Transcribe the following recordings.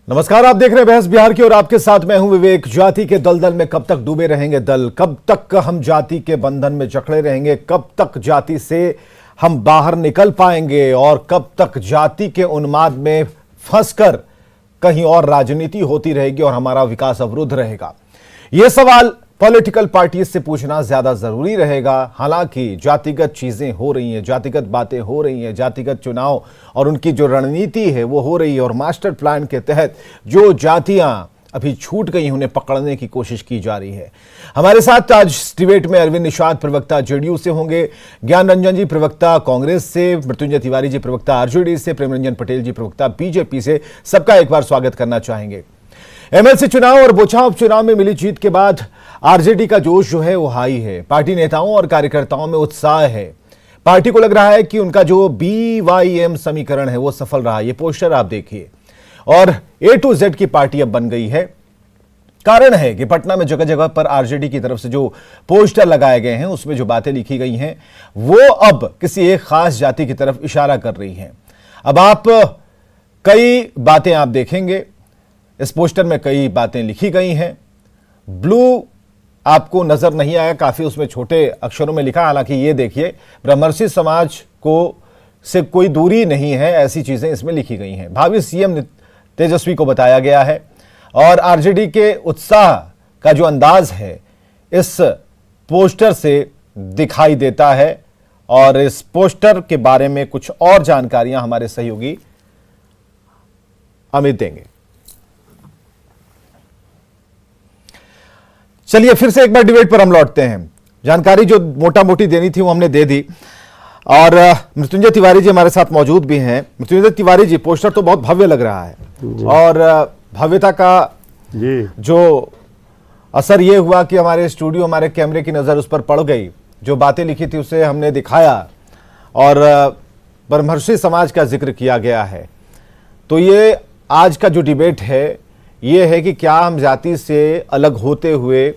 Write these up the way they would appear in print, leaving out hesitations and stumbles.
नमस्कार, आप देख रहे हैं बहस बिहार की और आपके साथ मैं हूं विवेक। जाति के दलदल में कब तक डूबे रहेंगे दल, कब तक हम जाति के बंधन में जकड़े रहेंगे, कब तक जाति से हम बाहर निकल पाएंगे और कब तक जाति के उन्माद में फंसकर कहीं और राजनीति होती रहेगी और हमारा विकास अवरुद्ध रहेगा। यह सवाल पॉलिटिकल पार्टी से पूछना ज्यादा जरूरी रहेगा। हालांकि जातिगत चीजें हो रही हैं, जातिगत बातें हो रही हैं, जातिगत चुनाव और उनकी जो रणनीति है वो हो रही है और मास्टर प्लान के तहत जो जातियां अभी छूट गई उन्हें पकड़ने की कोशिश की जा रही है। हमारे साथ आज डिबेट में अरविंद निषाद प्रवक्ता जेडीयू से होंगे, ज्ञान रंजन जी प्रवक्ता कांग्रेस से, मृत्युंजय तिवारी जी प्रवक्ता आरजेडी से, प्रेम रंजन पटेल जी प्रवक्ता बीजेपी से। सबका एक बार स्वागत करना चाहेंगे। एमएलसी चुनाव और बोचहा उपचुनाव में मिली जीत के बाद आरजेडी का जोश जो है वो हाई है। पार्टी नेताओं और कार्यकर्ताओं में उत्साह है। पार्टी को लग रहा है कि उनका जो BYM समीकरण है वो सफल रहा। ये पोस्टर आप देखिए और A to Z की पार्टी अब बन गई है। कारण है कि पटना में जगह जगह पर आरजेडी की तरफ से जो पोस्टर लगाए गए हैं उसमें जो बातें लिखी गई हैं वो अब किसी एक खास जाति की तरफ इशारा कर रही हैं। अब आप कई बातें आप देखेंगे, इस पोस्टर में कई बातें लिखी गई हैं। ब्लू आपको नजर नहीं आया, काफी उसमें छोटे अक्षरों में लिखा। हालांकि ये देखिए, ब्रह्मर्षि समाज को से कोई दूरी नहीं है, ऐसी चीजें इसमें लिखी गई हैं। भावी सीएम तेजस्वी को बताया गया है और आरजेडी के उत्साह का जो अंदाज है इस पोस्टर से दिखाई देता है। और इस पोस्टर के बारे में कुछ और जानकारियां हमारे सहयोगी अमित देंगे। चलिए फिर से एक बार डिबेट पर हम लौटते हैं। जानकारी जो मोटा मोटी देनी थी वो हमने दे दी और मृत्युंजय तिवारी जी हमारे साथ मौजूद भी हैं। मृत्युंजय तिवारी जी, पोस्टर तो बहुत भव्य लग रहा है और भव्यता का जो असर ये हुआ कि हमारे स्टूडियो, हमारे कैमरे की नजर उस पर पड़ गई। जो बातें लिखी थी उसे हमने दिखाया और ब्रह्मर्षि समाज का जिक्र किया गया है। तो ये आज का जो डिबेट है ये है कि क्या हम जाति से अलग होते हुए,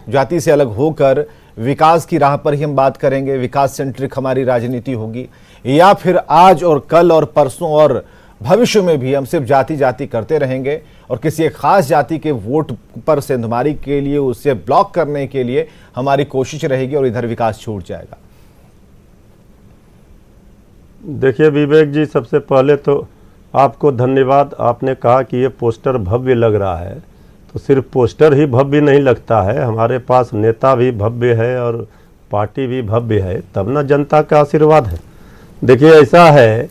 जाति से अलग होकर विकास की राह पर ही हम बात करेंगे, विकास सेंट्रिक हमारी राजनीति होगी, या फिर आज और कल और परसों और भविष्य में भी हम सिर्फ जाति जाति करते रहेंगे और किसी एक खास जाति के वोट पर सेंधमारी के लिए, उसे ब्लॉक करने के लिए हमारी कोशिश रहेगी और इधर विकास छूट जाएगा। देखिए विवेक जी, सबसे पहले तो आपको धन्यवाद। आपने कहा कि ये पोस्टर भव्य लग रहा है, तो सिर्फ पोस्टर ही भव्य नहीं लगता है, हमारे पास नेता भी भव्य है और पार्टी भी भव्य है, तब ना जनता का आशीर्वाद है। देखिए ऐसा है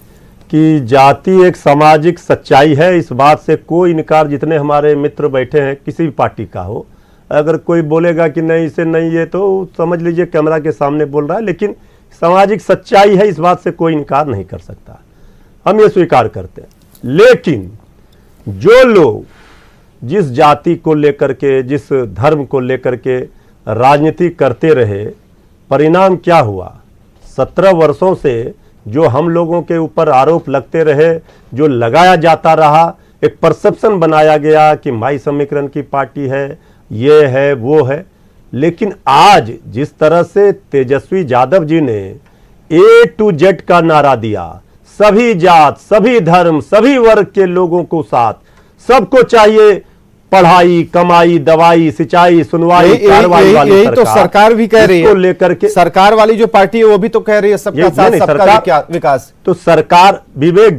कि जाति एक सामाजिक सच्चाई है, इस बात से कोई इनकार, जितने हमारे मित्र बैठे हैं किसी भी पार्टी का हो, अगर कोई बोलेगा कि नहीं इसे नहीं, ये तो समझ लीजिए कैमरा के सामने बोल रहा है, लेकिन सामाजिक सच्चाई है, इस बात से कोई इनकार नहीं कर सकता, हम ये स्वीकार करते हैं। लेकिन जो लोग जिस जाति को लेकर के, जिस धर्म को लेकर के राजनीति करते रहे, परिणाम क्या हुआ? 17 वर्षों से जो हम लोगों के ऊपर आरोप लगते रहे, जो लगाया जाता रहा, एक परसेप्शन बनाया गया कि माई समीकरण की पार्टी है, ये है वो है। लेकिन आज जिस तरह से तेजस्वी यादव जी ने A to Z का नारा दिया, सभी जात, सभी धर्म, सभी वर्ग के लोगों को साथ, सबको चाहिए पढ़ाई, कमाई, दवाई, सिंचाई, सुनवाई, कार्रवाई वाली सरकार। तो सरकार भी कह रही है, लेकर के सरकार वाली जो पार्टी है वो भी तो कह रही है सबका साथ सबका विकास। तो सरकार, विवेक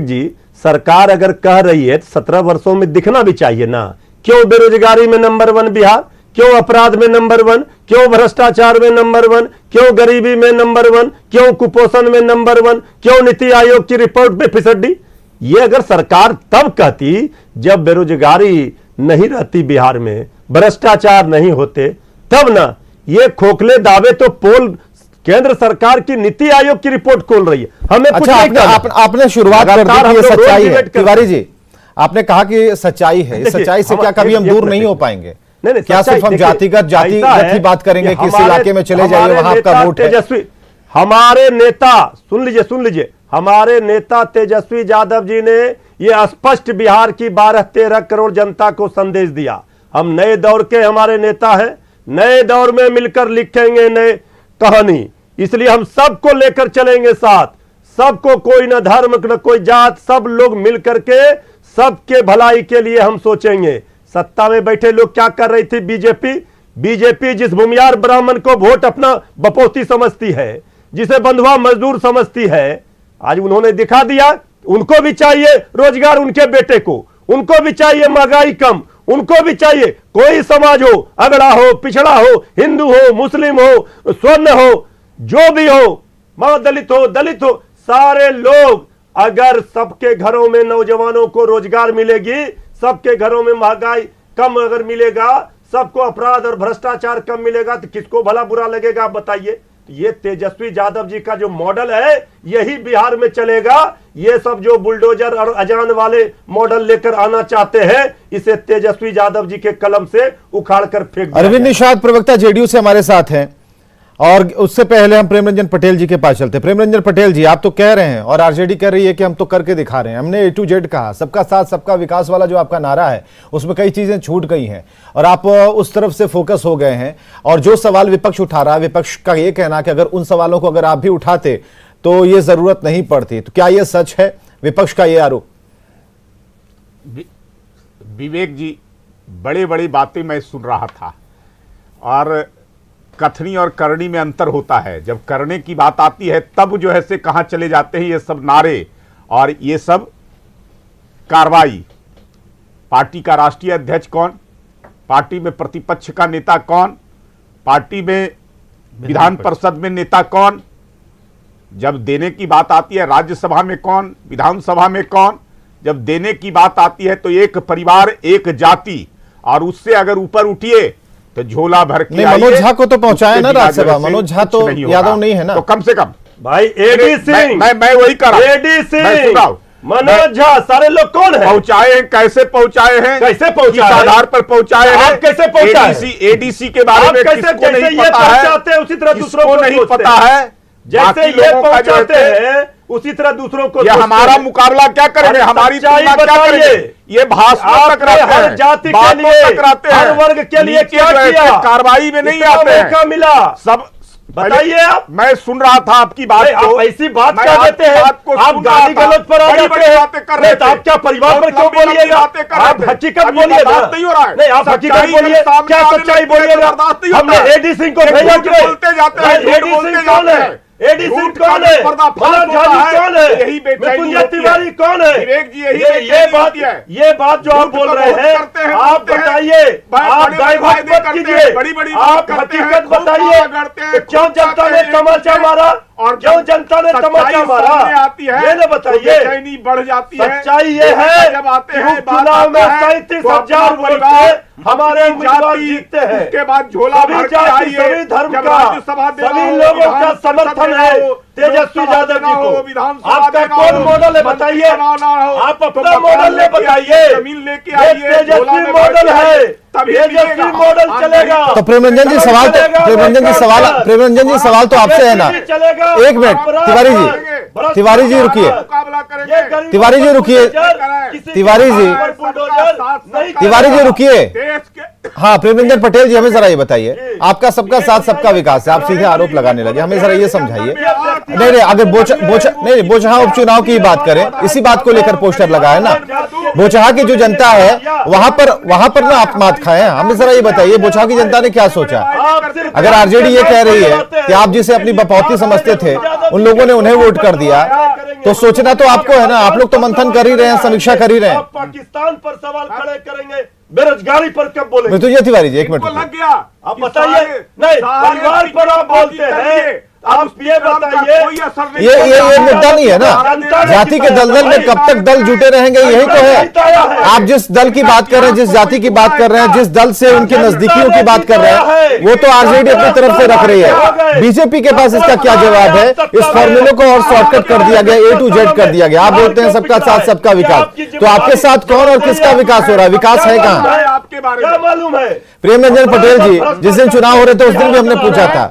जी, सरकार अगर कह रही है तो 17 वर्षों में दिखना भी चाहिए ना। क्यों बेरोजगारी में नंबर 1 बिहार, क्यों अपराध में नंबर 1, क्यों भ्रष्टाचार में नंबर 1, क्यों गरीबी में नंबर 1, क्यों कुपोषण में नंबर 1, क्यों नीति आयोग की रिपोर्ट में फिसड्डी? ये अगर सरकार तब कहती जब बेरोजगारी नहीं रहती बिहार में, भ्रष्टाचार नहीं होते, तब ना। ये खोखले दावे तो पोल केंद्र सरकार की नीति आयोग की रिपोर्ट खोल रही है, हमें कुछ नहीं करना। आपने शुरुआत कर दी, सच्चाई है। तिवारी जी, आपने कहा कि सच्चाई है, इस सच्चाई से क्या कभी हम दूर नहीं हो पाएंगे? नहीं, क्या सिर्फ हम जातिगत ही बात करेंगे कि इस इलाके में चले जाइए, वहां आपका वोट है? तेजस्वी, हमारे नेता, सुन लीजिए, हमारे नेता तेजस्वी यादव जी ने ये स्पष्ट बिहार की 12-13 करोड़ जनता को संदेश दिया। हम नए दौर के हमारे नेता हैं, नए दौर में मिलकर लिखेंगे नए कहानी, इसलिए हम सबको लेकर चलेंगे साथ। सबको, कोई ना धर्म न कोई जात, सब लोग मिल करके सबके भलाई के लिए हम सोचेंगे। सत्ता में बैठे लोग क्या कर रही थी? बीजेपी जिस भूमियार ब्राह्मण को वोट अपना बपौती समझती है, जिसे बंधुआ मजदूर समझती है, आज उन्होंने दिखा दिया। उनको भी चाहिए रोजगार, उनके बेटे को, उनको भी चाहिए महंगाई कम, उनको भी चाहिए कोई समाज हो, अगड़ा हो, पिछड़ा हो, हिंदू हो, मुस्लिम हो, स्वर्ण हो, जो भी हो, मां दलित हो, सारे लोग, अगर सबके घरों में नौजवानों को रोजगार मिलेगी, सबके घरों में महंगाई कम अगर मिलेगा, सबको अपराध और भ्रष्टाचार कम मिलेगा, तो किसको भला बुरा लगेगा? आप बताइए। ये तेजस्वी यादव जी का जो मॉडल है यही बिहार में चलेगा। ये सब जो बुलडोजर और अजान वाले मॉडल लेकर आना चाहते हैं, इसे तेजस्वी यादव जी के कलम से उखाड़ कर फेंक। अरविंद निषाद प्रवक्ता जेडीयू से हमारे साथ हैं, और उससे पहले हम प्रेम रंजन पटेल जी के पास चलते। प्रेम रंजन पटेल जी, आप तो कह रहे हैं और आरजेडी कह रही है कि हम तो करके दिखा रहे हैं, हमने A to Z कहा, सबका साथ सबका विकास वाला जो आपका नारा है उसमें कई चीजें छूट गई हैं और आप उस तरफ से फोकस हो गए हैं। और जो सवाल विपक्ष उठा रहा है, विपक्ष का ये कहना कि अगर उन सवालों को अगर आप भी उठाते तो ये जरूरत नहीं पड़ती, तो क्या ये सच है विपक्ष का ये आरोप? विवेक जी, बड़ी बड़ी बातें मैं सुन रहा था, और कथनी और करनी में अंतर होता है। जब करने की बात आती है तब जो है से कहां चले जाते हैं ये सब नारे और ये सब कार्रवाई। पार्टी का राष्ट्रीय अध्यक्ष कौन, पार्टी में प्रतिपक्ष का नेता कौन, पार्टी में विधान परिषद में नेता कौन, जब देने की बात आती है राज्यसभा में कौन, विधानसभा में कौन, जब देने की बात आती है तो एक परिवार, एक जाति, और उससे अगर ऊपर उठिए तो झोला भर के नहीं, मनोज झा को तो पहुंचाया ना राज्यसभा, मनोज झा तो यादव नहीं है ना, तो कम से कम भाई एडी सिंह, मैं वही कर रहा हूं, एडी सिंह, मनोज झा, सारे लोग कौन है? पहुंचाए हैं, कैसे पहुंचाए हैं, कैसे पहुंचाए, किस आधार पर पहुंचाए हैं, आप कैसे पहुंचाए? एडीसी के बारे में किसको नहीं पता है, उसी तरह दूसरों को नहीं पता है, जैसे ये पहुंचाते हैं उसी तरह दूसरों को। ये हमारा मुकाबला क्या करेंगे, हमारी तुलना क्या करेंगे? ये भाषण टकराते हैं, हर जाति के लिए, टकराते हैं, हर वर्ग के लिए क्या किया, कार्रवाई में नहीं आते हैं, मिला सब बताइए आप। मैं सुन रहा था आपकी बात को, ऐसी बात क्या देते हैं आप? गाली गलौज पर आ जाते हैं, तो आप क्या परिवार पर क्यों बोलिएगा? आप हकीकत बोलिएगा, नहीं आप हकीकत बोलिए, क्या सच्चाई बोलिएगा? हमने एडी सिंह को भेजा, बोलते जाते हैं, एडी सिंह कौन है? एडी सिंह कौन है? फलां झाजी कौन है? यही मृत्युंजय तिवारी कौन है? विवेक जी, ये बात जो आप बोल रहे हैं, आप बताइए, आप डाइवर्ट मत कीजिए, आप हकीकत बताइए। क्यों जनता ने तमाचा मारा और क्यों जनता ने तमाचा मारा आती है, ये ना बताइए। बेचैनी बढ़ जाती है। सच्चाई ये है जब आते हैं चुनाव में 37,000 वोट से हमारे उम्मीदवार जीतते हैं, उसके बाद झोला भर के आइए, सभी धर्म जब का, राज्यसभा देना सभी हो, लोगों का विधान समर्थन है तेजस्वी यादव जी को। विधानसभा आपका देना कौन हो, मॉडल है बताइए? आप अपना मॉडल ले बताइए। जमीन लेके ये आइए, तेजस्वी मॉडल है, तेजस्वी मॉडल चलेगा। तो प्रेम रंजन जी सवाल तो आपसे है ना। एक मिनट, तिवारी जी रुकिए, तिवारी जी रुकिए, तिवारी जी रुकिए। हाँ, प्रेम रंजन पटेल जी, हमें जरा ये बताइए, आपका सबका साथ सबका विकास है, आप सीधे आरोप लगाने लगे, हमें जरा ये समझाइए। नहीं, अगर बोचहा उपचुनाव की बात करें, इसी बात को लेकर पोस्टर लगाया ना, बोचहा की जो जनता है वहां पर ना आप मात खाए। हमें जरा ये बताइए, बोचहा की जनता ने क्या सोचा? अगर आरजेडी ये कह रही है कि आप जिसे अपनी बपौती समझते थे उन लोगों ने उन्हें वोट कर दिया, तो सोचना तो आपको है ना। आप लोग तो मंथन कर ही रहे हैं, समीक्षा कर ही रहे हैं। पाकिस्तान पर सवाल खड़े करेंगे, बेरोजगारी पर कब बोलेंगे? मृत्युंजय तिवारी जी, एक मिनट लग गया, आप बताइए। नहीं, परिवार पर आप बोलते हैं, आप ये बताइए। ये मुद्दा नहीं है ना। जाति के दलदल में कब तक दल जुटे रहेंगे, यही तो है। आप जिस दल की बात कर रहे हैं, जिस जाति की बात कर रहे हैं, जिस दल से उनकी नजदीकियों की बात कर रहे हैं, वो तो आरजेडी अपनी तरफ से रख रही है। बीजेपी के पास इसका क्या जवाब है? इस फॉर्मूले को और शॉर्टकट कर दिया गया, A to Z कर दिया गया। आप बोलते हैं सबका साथ सबका विकास, तो आपके साथ कौन और किसका विकास हो रहा है? विकास है कहां? आपके बारे में मालूम है? प्रेम रंजन पटेल जी, जिस दिन चुनाव हो रहे थे उस दिन भी हमने पूछा था,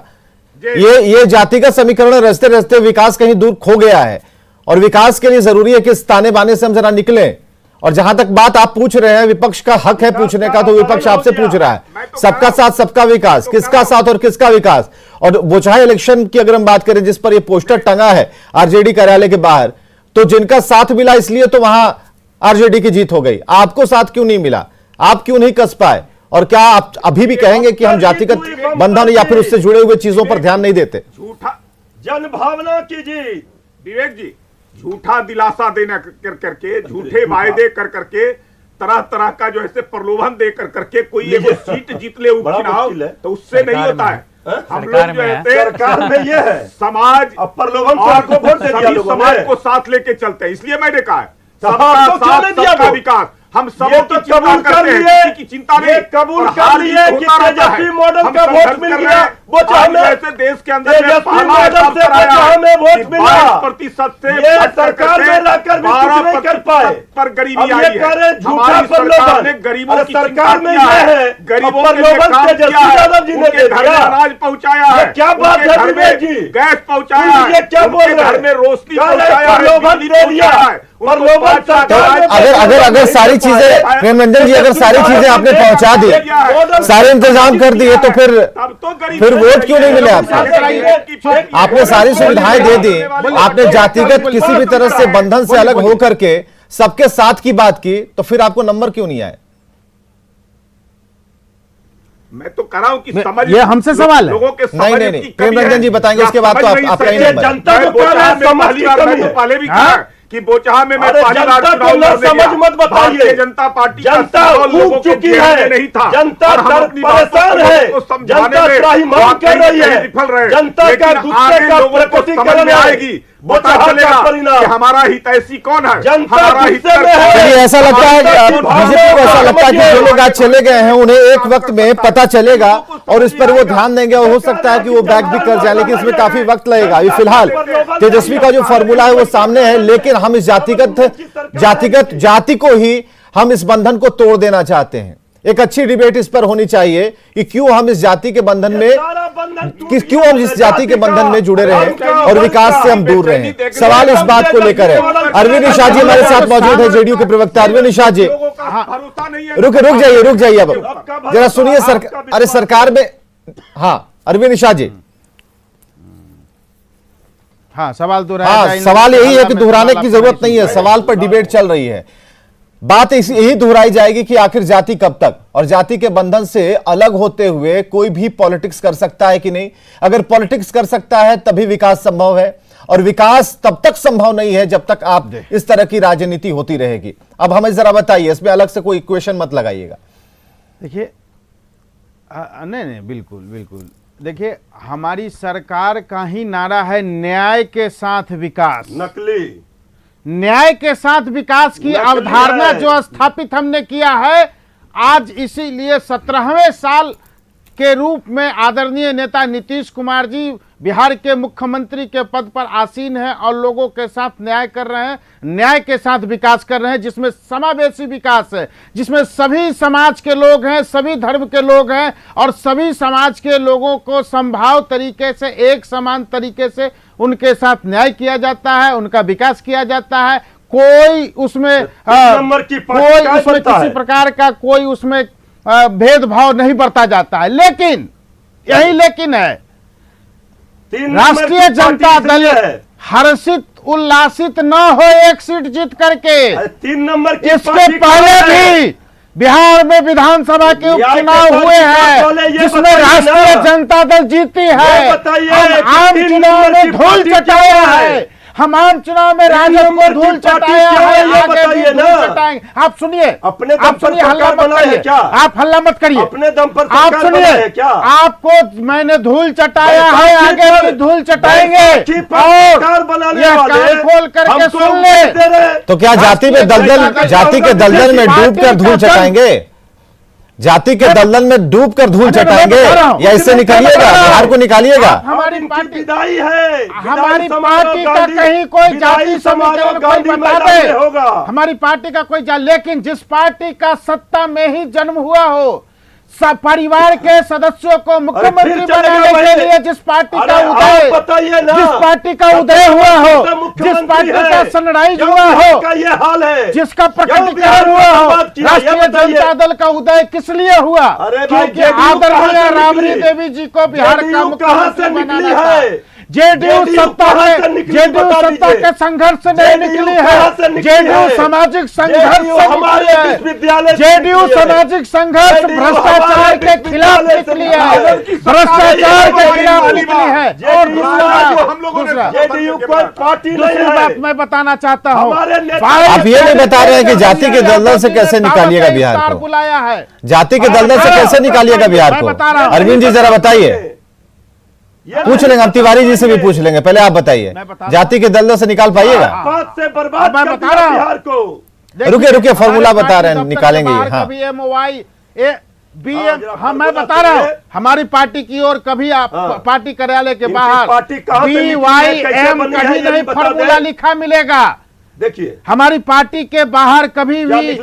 ये जाति का समीकरण रस्ते रस्ते विकास कहीं दूर खो गया है, और विकास के लिए जरूरी है कि इस ताने बाने से हम जरा निकलें और जहां तक बात आप पूछ रहे हैं, विपक्ष का हक है पूछने का, तो विपक्ष आपसे पूछ रहा है सबका साथ सबका विकास, किसका साथ और किसका विकास। और बोचहा इलेक्शन की अगर हम बात करें, जिस पर यह पोस्टर टंगा है आरजेडी कार्यालय के बाहर, तो जिनका साथ मिला इसलिए तो वहां आरजेडी की जीत हो गई। आपको साथ क्यों नहीं मिला, आप क्यों नहीं कस पाए? और क्या आप अभी भी कहेंगे कि हम जातिगत बंधन या फिर उससे जुड़े हुए चीजों पर ध्यान नहीं देते? झूठा जन भावना की जीत। विवेक जी, झूठा दिलासा देना कर करके, झूठे वायदे कर करके, तरह तरह का जो है प्रलोभन दे कर करके कोई एक सीट जीत ले उपचुनाव, तो उससे नहीं होता है। हम लोग जो है सरकार में ये है समाज प्रलोभन और को वोट दे दिया सभी लोगों समाज ने। को साथ लेके चलते हैं, इसलिए मैंने कहा है सबका सबका साथ, साथ सबका विकास। हम ये सबों तो की चिंता कबूल कर करते हैं, लिए, किसी की चिंता नहीं, ये कबूल और कर हार लिए जीत कि होता रहता है। तेजस्वी मॉडल हम का वोट संघर्ष मिल कर गया। रहे हैं। बोचहा आज में जैसे देश के अंदर तेजस्वी मॉडल से बोचहा में वोट मिला। 22% से ये सरकार में रहकर भी कुछ नहीं कर पाए। पर गरीबी अब आई ये है। कह रहे हैं झूठा हमारी सरकार प्रलोभन। ने गरीबों अरे की सरकार में चिंता ये किया है, गरीबों अब के लिए प्रलोभन काम तेजस्वी किया है, यादव जी ने उनके दे घर में दिया। अनाज पहुंचाया है, ये क्या बात उनके है घर विवेक में जी? गैस पहुंचाया है, ये क्या बोल उनके रहे घर हैं? में रोशनी कह रहे हैं पहुंचाया है, प्रलोभन बिजली दे दिया। पहुंचाया है, उनको प्रलोभन 5 लाख सरकार अनाज ने अगर सारी चीजें, प्रेमरंजन जी, अगर सारी चीजें आपने पहुंचा दी, सारे इंतजाम कर दिए, तो फिर वोट क्यों नहीं मिले आपको? आपने सारी सुविधाएं दे दी, आपने जातिगत किसी भी तरह से बंधन से अलग होकर के सबके साथ की बात की, तो फिर आपको नंबर क्यों नहीं आए? मैं तो कह रहा हूं कि समझ, ये हमसे सवाल है। लोगों के नहीं नहीं नहीं, प्रेमरंजन जी बताएंगे, उसके बाद तो आपका ही नंबर। जनता को कह रहा है समझ की कमी है। पहले भी कहा कि बोचहा में मैं अरे पहली बार जनता चुनाव को न लड़ने समझ गया। मत बताइए। भारतीय जनता पार्टी का जनता सिंबल लोगों ऊब के चुकी जेब में है, नहीं था, जनता और हम अपनी बातों परेशान को है, लोगों को समझाने जनता में त्राहिमाम वाकई कर रही है, विफल रहे। जनता का लेकिन गुस्से आगे का लोगों को समझ प्रकटीकरण में है, आएगी, पता बोचहा चलेगा का परिणाम। कि हमारा हितैषी कौन है, जनता हमारा गुस्से में है। हितैषी चलिए, ऐसा लगता है कि बीजेपी को ऐसा लगता है कि जो लोग आज चले गए हैं उन्हें एक वक्त में पता चलेगा और इस पर वो ध्यान देंगे, और हो सकता है कि वो बैक भी कर जाए, लेकिन इसमें काफी वक्त लगेगा। अभी फिलहाल तेजस्वी का जो फॉर्मूला है वो सामने है, लेकिन हम इस जातिगत जाति को ही हम इस बंधन को तोड़ देना चाहते हैं। एक अच्छी डिबेट इस पर होनी चाहिए कि क्यों हम इस जाति के बंधन में, क्यों हम इस जाति के बंधन में जुड़े रहे और विकास से हम दूर रहे। सवाल इस बात को लेकर है। अरविंद निषाद जी हमारे साथ मौजूद है, जेडीयू के प्रवक्ता अरविंद निषाद जी। रुक जाइए अब जरा सुनिए। अरे सरकार में, हाँ अरविंद निषाद जी, हाँ सवाल दोहराया हाँ जाए। सवाल यही है कि दोहराने की सवाल जरूरत आपका नहीं है, सवाल पर डिबेट चल रही है। बात यही दोहराई जाएगी कि आखिर जाति कब तक, और जाति के बंधन से अलग होते हुए कोई भी पॉलिटिक्स कर सकता है कि नहीं। अगर पॉलिटिक्स कर सकता है तभी विकास संभव है, और विकास तब तक संभव नहीं है जब तक आप इस तरह की राजनीति होती रहेगी। अब हमें जरा बताइए, इसमें अलग से कोई इक्वेशन मत लगाइएगा। देखिए, नहीं बिल्कुल बिल्कुल। देखिए, हमारी सरकार का ही नारा है न्याय के साथ विकास। नकली न्याय के साथ विकास की अवधारणा जो स्थापित हमने किया है, आज इसीलिए 17वें साल के रूप में आदरणीय नेता नीतीश कुमार जी बिहार के मुख्यमंत्री के पद पर आसीन हैं और लोगों के साथ न्याय कर रहे हैं, न्याय के साथ विकास कर रहे हैं, जिसमें समावेशी विकास है, जिसमें सभी समाज के लोग हैं, सभी धर्म के लोग हैं, और सभी समाज के लोगों को समभाव तरीके से, एक समान तरीके से उनके साथ न्याय किया जाता है, उनका विकास किया जाता है। कोई उसमें किसी प्रकार का कोई उसमें भेदभाव नहीं बरता जाता है। लेकिन यही लेकिन है, राष्ट्रीय जनता दल हर्षित उल्लासित न हो एक सीट जीत करके। 3 नंबर की इसके पहले भी बिहार में विधानसभा के उपचुनाव हुए हैं जिसमें राष्ट्रीय जनता दल जीती है। हम आम चुनाव में धूल चटाया है, हम आम चुनाव में राजद को धूल चटाया है, आगे भी धूल चटाएंगे। आप सुनिए, अपने आप सुनिए, हल्ला मत करिए, आप हल्ला मत करिए, अपने दम पर आप सुनिए, आपको मैंने धूल चटाया है, आगे भी धूल चटाएंगे, और ये कान खोल करके सुन ले। तो क्या जाति के दलदल में डूबकर धूल चटाएंगे? जाति के दलदल में डूबकर धूल चटाएंगे या इससे निकालिएगा, बिहार को निकालिएगा? हमारी पार्टी विदाई है, हमारी पार्टी का कहीं कोई जाति समीकरण कोई बता दे, हमारी पार्टी का कोई लेकिन जिस पार्टी का सत्ता में ही जन्म हुआ हो, परिवार के सदस्यों को मुख्यमंत्री बनाने के लिए जिस पार्टी का उदय, बताइए ना, जिस पार्टी का उदय हुआ हो, जिस पार्टी का सनराइज हुआ हो, ये हाल है, जिसका प्रकटीकरण हुआ हो, राष्ट्रीय जनता दल का उदय किस लिए हुआ? क्योंकि आदरणीय राबड़ी देवी जी को बिहार का मुख्यमंत्री बनाना था। जेडीयू सत्ता के संघर्ष से नहीं निकली है, जेडीयू सामाजिक संघर्ष से निकली है, जेडीयू सामाजिक संघर्ष भ्रष्टाचार के खिलाफ निकली है, भ्रष्टाचार के खिलाफ निकली है। और दूसरा दूसरी बात मैं बताना चाहता हूँ, आप ये नहीं बता रहे हैं कि जाति के दलदल से कैसे निकालिएगा बिहार को? बुलाया है, जाति के दलदल से कैसे निकालिएगा बिहार को? अरविंद जी जरा बताइए, पूछ लेंगे हम, तिवारी जी से भी पूछ लेंगे, पहले आप बताइए, जाति के दलदल से निकाल पाइएगा? से बर्बाद मैं बता रहा हूं बिहार को। रुके रुके, फॉर्मूला बता रहे हैं, निकालेंगे ये। हाँ, कभी MOI हाँ मैं बता रहा हूँ, हमारी पार्टी की ओर कभी आप पार्टी कार्यालय के बाहर BYM कहीं नहीं फॉर्मूला लिखा मिलेगा। देखिए हमारी पार्टी के बाहर कभी भी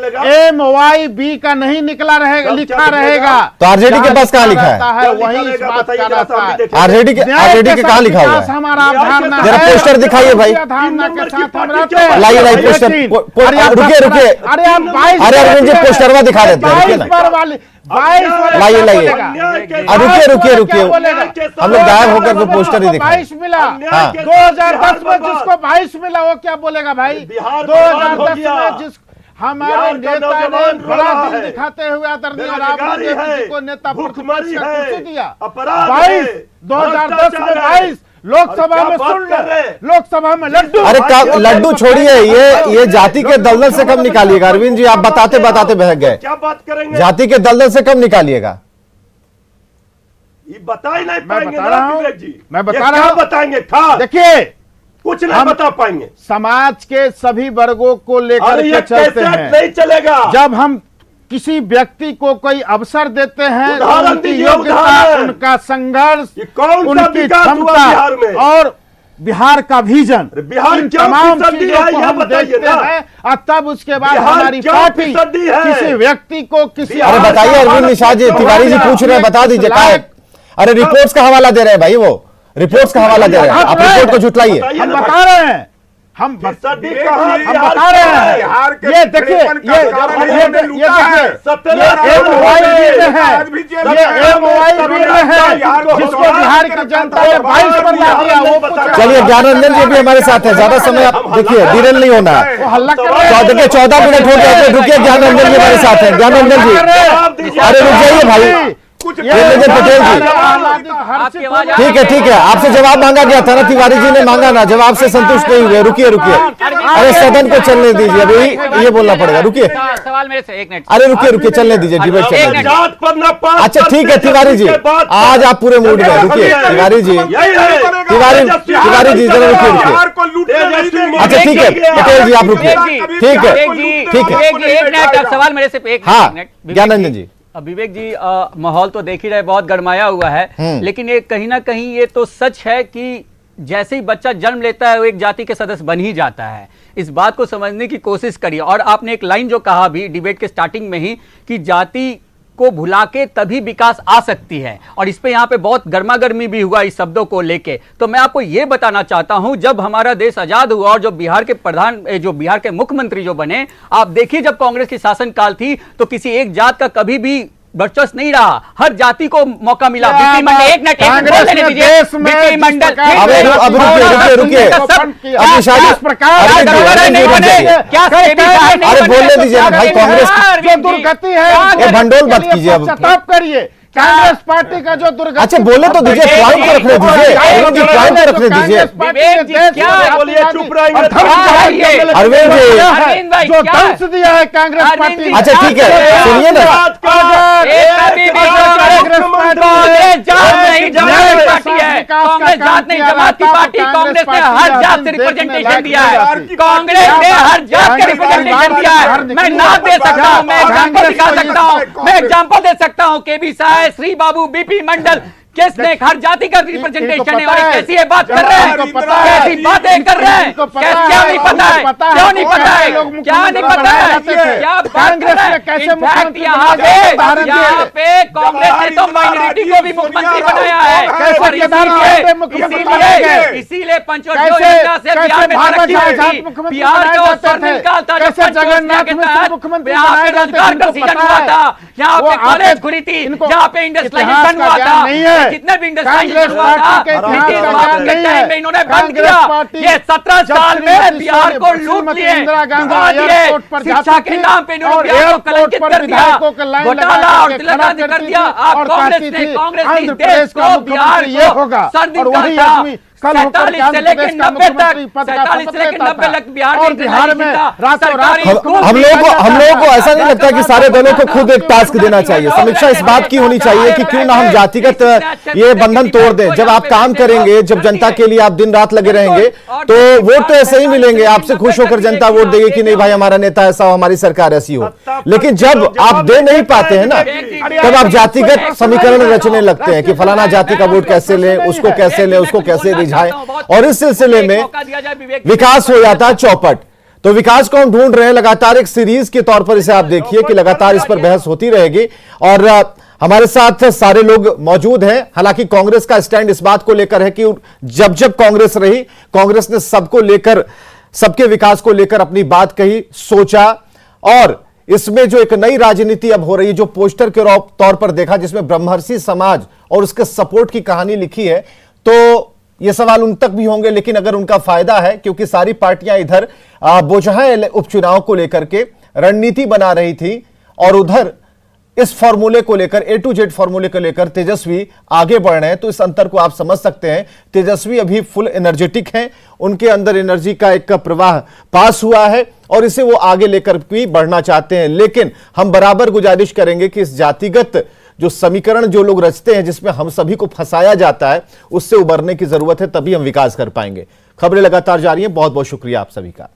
MYB का नहीं निकला रहेगा, लिखा रहेगा। तो आरजेडी के पास कहाँ लिखा है? वही इस बात का रहता है। आरजेडी के कहाँ लिखा हुआ है? हमारा अवधारणा जरा पोस्टर दिखाइए भाई, अवधारणा के साथ हम रहते हैं। लाइए पोस्टर, रुके रुके, अरे आप 22 अरे अरविंद जी पोस्टरवा दिखा देते हैं, रुकिए ना, 22 लाइए लाइए, रुकिए रुकिए रुकिए, हम लोग गायब होकर के पोस्टर ही दिखाए। 22 मिला, हाँ। 2010 में जिसको 22 मिला वो क्या बोलेगा भाई? 2010 में जिस हमारे नेता ने बड़ा दिल दिखाते हुए आदरणीय राबड़ी देवी जी को नेता प्रतिपक्ष का कुर्सी दिया। 22 2010 में 22 लोकसभा में सुन ले, लोकसभा में लड्डू। अरे लड्डू छोड़िए, ये जाति के दलदल से कब निकालिएगा? अरविंद जी आप बताते बताते बहक गए, क्या बात करेंगे? जाति के दलदल से कब निकालिएगा? ये बता ही नहीं मैं पाएंगे बता रहा हूं, मैं बता रहा हूं, बताएंगे था, देखिए कुछ नहीं बता पाएंगे। समाज के सभी वर्गों को लेकर के चलते हैं, नहीं चलेगा। जब हम किसी व्यक्ति को कोई अवसर देते हैं, उदाहरण उनकी दीजिए, योग्यता, उदाहरण। उनका संघर्ष, कौन सा उनकी विकास हुआ बिहार में? क्षमता और बिहार का विजन, बिहार इन क्या तमाम फिसड्डी चीजों है, को यह हम बताइए देखते ना। हैं। और तब उसके बाद बिहार हमारी क्या पार्टी फिसड्डी है? किसी व्यक्ति को किसी अरे बताइए अरविंद निषाद जी, तिवारी जी पूछ रहे हैं, बता दीजिए क्या है? अरे रिपोर्ट्स का हवाला दे रहे हैं भाई, वो रिपोर्ट्स का हवाला दे रहे हैं, आप रिपोर्ट को झुटलाइए। हम बता रहे हैं, हम बता रहे हैं, ये देखिए, ये MOI बिल है जिसको बिहार की जनता ने 22 पर ला दिया। वो चलिए ज्ञानरंजन जी भी हमारे साथ है, ज्यादा समय आप देखिए, डिरेल नहीं होना है। वो हल्ला कर रहे हैं। देखिए 14 मिनट हो गए, रुकिए, ज्ञानरंजन जी हमारे साथ है। ज्ञानरंजन जी अरे रुक जाइए भाई, देवेंद्र पटेल जी, ठीक है, आपसे जवाब मांगा गया था ना, तिवारी जी ने मांगा ना, जवाब से संतुष्ट नहीं हुए, रुकिए अरे सदन को चलने दीजिए, अभी ये बोलना पड़ेगा, रुकिए। सवाल मेरे से 1 मिनट। अरे रुकिए चलने दीजिए, डिबेट चलने दीजिए। अच्छा ठीक है तिवारी जी, आज आप पूरे मूड में, रुकिए तिवारी जी, तिवारी जी जरा रुकिए। अच्छा ठीक है पटेल जी आप रुकिए, ठीक है। 1 मिनट, सवाल मेरे से 1 हाँ मिनट। ज्ञानरंजन जी, विवेक जी, माहौल तो देख ही रहे, बहुत गरमाया हुआ है, लेकिन ये कहीं ना कहीं ये तो सच है कि जैसे ही बच्चा जन्म लेता है वो एक जाति के सदस्य बन ही जाता है। इस बात को समझने की कोशिश करिए। और आपने एक लाइन जो कहा भी डिबेट के स्टार्टिंग में ही कि जाति को भुला के तभी विकास आ सकती है, और इस पे यहाँ पे बहुत गर्मा गर्मी भी हुआ इस शब्दों को लेके। तो मैं आपको ये बताना चाहता हूं, जब हमारा देश आजाद हुआ और जो बिहार के मुख्यमंत्री जो बने, आप देखिए जब कांग्रेस की शासनकाल थी तो किसी एक जात का कभी भी वर्चस्व नहीं रहा, हर जाति को मौका मिला। बीपी मंडल, एक मिनट बोलने दीजिए, बीपी मंडल, अब रुकिए, अरे बोलने दीजिए भाई, कांग्रेस जो दुर्गति है भंडोल मत कीजिए, अब करिए। कांग्रेस पार्टी का जो दुर्गति, अच्छा बोले तो दीजिए, पॉइंट को रखने दीजिए, अरविंद जी पॉइंट को रखने दीजिए। अरविंद जी जो दंश दिया है कांग्रेस पार्टी, अच्छा ठीक है सुनिए ना, कांग्रेस जात नहीं जमात की पार्टी, कांग्रेस ने हर जात से रिप्रेजेंटेशन दिया है, कांग्रेस ने हर जात का रिप्रेजेंटेशन दिया है। मैं नाम दे सकता हूँ, मैं एग्जाम्पल दिखा सकता हूँ, मैं एग्जाम्पल दे सकता हूँ, केबी साय, श्री बाबू, बीपी मंडल, किसने हर जाति का रिप्रेजेंटेशन है? और पता है। कैसी ये बात कर रहे हैं? इनको पता है। कैसी बातें कर रहे हैं? इनको पता क्या है, नहीं पता है? पता है। क्यों नहीं पता है? लोग क्या नहीं पता बनाए है? जाते थे। क्या बात कांग्रेस कर रहे ने हैं? कैसे इनफैक्ट मुख्यमंत्री यहाँ बनाया? उदाहरण पे कांग्रेस ने तो माइनॉरिटी को भी मुख्यमंत्री बनाया है। कैसे और केदारनाथ पे मुख्यमंत्री बनाए गए? इसीलिए पंचोट कैसे योजना से बिहार में भागवत तरक्की हुई साहब थी। मुख्यमंत्री बिहार बनाए को जाते स्वर्णिम थे? काल था जब कैसे पंचोट जगन्नाथ के मिश्र तहत मुख्यमंत्री यहाँ बनाए पे जाते थे? रोजगार का इनको सृजन पता हुआ है। था, यहाँ वो पे कॉलेज आगे खुली थी, इनको यहाँ पे इतिहास इंडस्ट्रियलाइजेशन का हुआ ज्ञान था, नहीं है। जितने भी कांग्रेस इंडस्ट्रियलाइजेशन हुआ था, पार्टी के इतिहास नीतीश का कुमार ज्ञान के नहीं टाइम है। में इन्होंने बंद कांग्रेस किया। पार्टी ये 17 जब साल में श्रीमती बिहार को सोनिया- लूट श्रीमती लिए, इंदिरा गांधी डुबा दिए, एयरपोर्ट पर शिक्षा जाती के थी नाम पे इन्होंने और बिहार को एयरपोर्ट कलंकित पर कर दिया, विधायकों को लाइन लगा घोटाला और करके खड़ा तिलकबाजी कर करती दिया। थी आप और कांग्रेस कहती ने थी, कांग्रेस आंध्र देश प्रदेश का को बिहार मुख्यमंत्री ये होगा को सर्दिन और वही था। आदमी कल होकर 47 के आंध्र से लेकर प्रदेश का 90 तक, मुख्यमंत्री पद का 47 शपथ से लेकर लेता 90 था। तक बिहार और में बिहार में रातों रात हम लोगों को ऐसा नहीं लगता कि सारे दलों को खुद एक टास्क देना चाहिए। समीक्षा इस बात की होनी चाहिए कि क्यों ना हम जातिगत ये बंधन तोड़ दें। जब आप काम करेंगे, जब जनता के लिए आप दिन रात लगे रहेंगे, तो वोट तो ऐसे ही मिलेंगे। आपसे खुश होकर जनता वोट देगी कि नहीं भाई हमारा नेता ऐसा हो, हमारी सरकार ऐसी हो। लेकिन जब आप दे नहीं पाते हैं ना, तब आप जातिगत समीकरण रचने लगते हैं कि फलाना जाति का वोट कैसे ले, उसको कैसे ले, उसको कैसे रिझाए, और इस सिलसिले में विकास हो जाता है चौपट। तो विकास को हम ढूंढ रहे हैं लगातार एक सीरीज के तौर पर। इसे आप देखिए कि लगातार इस पर बहस होती रहेगी और हमारे साथ सारे लोग मौजूद हैं। हालांकि कांग्रेस का स्टैंड इस बात को लेकर है कि जब जब कांग्रेस रही, कांग्रेस ने सबको लेकर, सबके विकास को लेकर अपनी बात कही, सोचा। और इसमें जो एक नई राजनीति अब हो रही है, जो पोस्टर के तौर पर देखा, जिसमें ब्रह्मर्षि समाज और उसके सपोर्ट की कहानी लिखी है, तो ये सवाल उन तक भी होंगे। लेकिन अगर उनका फायदा है, क्योंकि सारी पार्टियां इधर बोझाएं उपचुनाव को लेकर के रणनीति बना रही थी और उधर इस फॉर्मूले को लेकर, A to Z फॉर्मूले को लेकर तेजस्वी आगे बढ़ रहे हैं, तो इस अंतर को आप समझ सकते हैं। तेजस्वी अभी फुल एनर्जेटिक हैं, उनके अंदर एनर्जी का एक प्रवाह पास हुआ है और इसे वो आगे लेकर भी बढ़ना चाहते हैं। लेकिन हम बराबर गुजारिश करेंगे कि इस जातिगत जो समीकरण जो लोग रचते हैं, जिसमें हम सभी को फंसाया जाता है, उससे उबरने की जरूरत है, तभी हम विकास कर पाएंगे। खबरें लगातार जारी हैं। बहुत बहुत शुक्रिया आप सभी का।